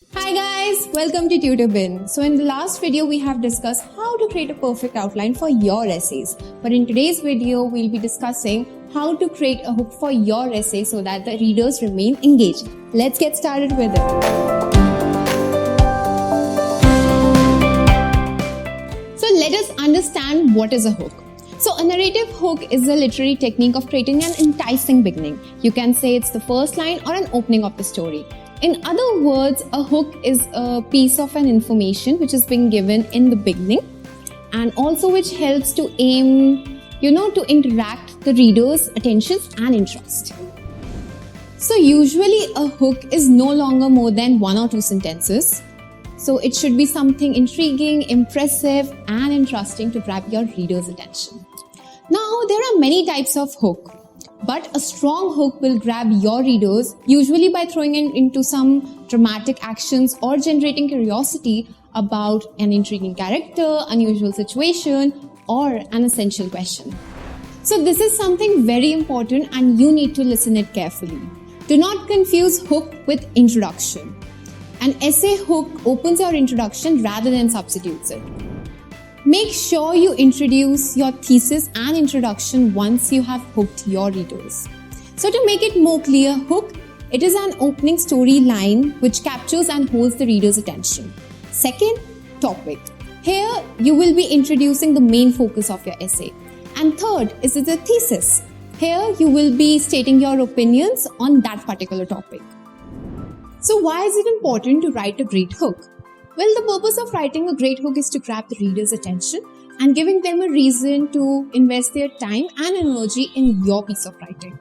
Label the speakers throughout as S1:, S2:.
S1: Hi guys, welcome to TutorBin. So in the last video, we have discussed how to create a perfect outline for your essays. But in today's video, we'll be discussing how to create a hook for your essay so that the readers remain engaged. Let's get started with it. So let us understand what is a hook. So a narrative hook is a literary technique of creating an enticing beginning. You can say it's the first line or an opening of the story. In other words, a hook is a piece of an information which is being given in the beginning and also which helps to to interact the reader's attention and interest. So usually a hook is no longer more than 1 or 2 sentences. So it should be something intriguing, impressive and interesting to grab your reader's attention. Now there are many types of hook. But a strong hook will grab your readers, usually by throwing into some dramatic actions or generating curiosity about an intriguing character, unusual situation, or an essential question. So this is something very important and you need to listen it carefully. Do not confuse hook with introduction. An essay hook opens your introduction rather than substitutes it. Make sure you introduce your thesis and introduction once you have hooked your readers. So to make it more clear, hook, it is an opening storyline which captures and holds the reader's attention. Second, topic. Here you will be introducing the main focus of your essay. And third is the thesis. Here you will be stating your opinions on that particular topic. So why is it important to write a great hook? Well, the purpose of writing a great hook is to grab the reader's attention and giving them a reason to invest their time and energy in your piece of writing.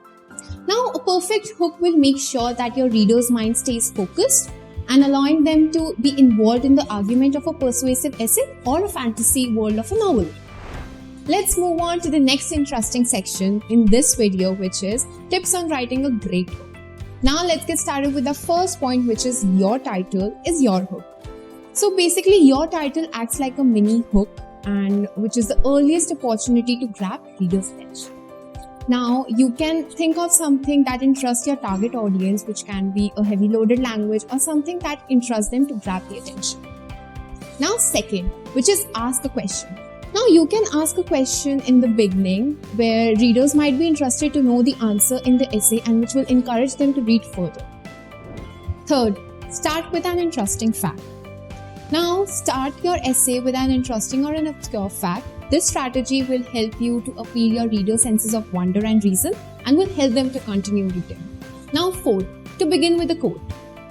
S1: Now, a perfect hook will make sure that your reader's mind stays focused and allowing them to be involved in the argument of a persuasive essay or a fantasy world of a novel. Let's move on to the next interesting section in this video, which is tips on writing a great hook. Now, let's get started with the first point, which is your title is your hook. So basically your title acts like a mini hook and which is the earliest opportunity to grab readers' attention. Now you can think of something that interests your target audience, which can be a heavy loaded language or something that interests them to grab the attention. Now second, which is ask a question. Now you can ask a question in the beginning where readers might be interested to know the answer in the essay and which will encourage them to read further. Third, start with an interesting fact. Now, start your essay with an interesting or an obscure fact. This strategy will help you to appeal your readers' senses of wonder and reason and will help them to continue reading. Now, fourth, to begin with a quote.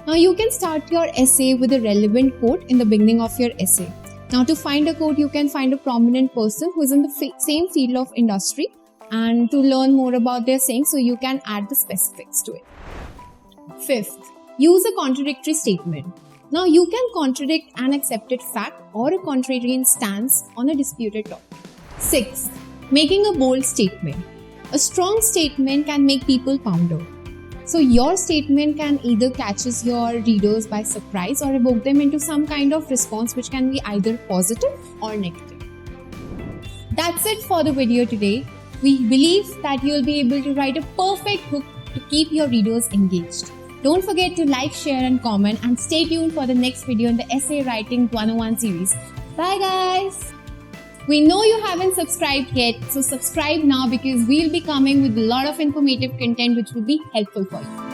S1: Now, you can start your essay with a relevant quote in the beginning of your essay. Now, to find a quote, you can find a prominent person who is in the same field of industry and to learn more about their saying, so you can add the specifics to it. Fifth, use a contradictory statement. Now, you can contradict an accepted fact or a contrarian stance on a disputed topic. Sixth, making a bold statement. A strong statement can make people ponder. So, your statement can either catches your readers by surprise or evoke them into some kind of response which can be either positive or negative. That's it for the video today. We believe that you'll be able to write a perfect hook to keep your readers engaged. Don't forget to like, share and comment and stay tuned for the next video in the Essay Writing 101 series. Bye guys! We know you haven't subscribed yet, so subscribe now because we'll be coming with a lot of informative content which will be helpful for you.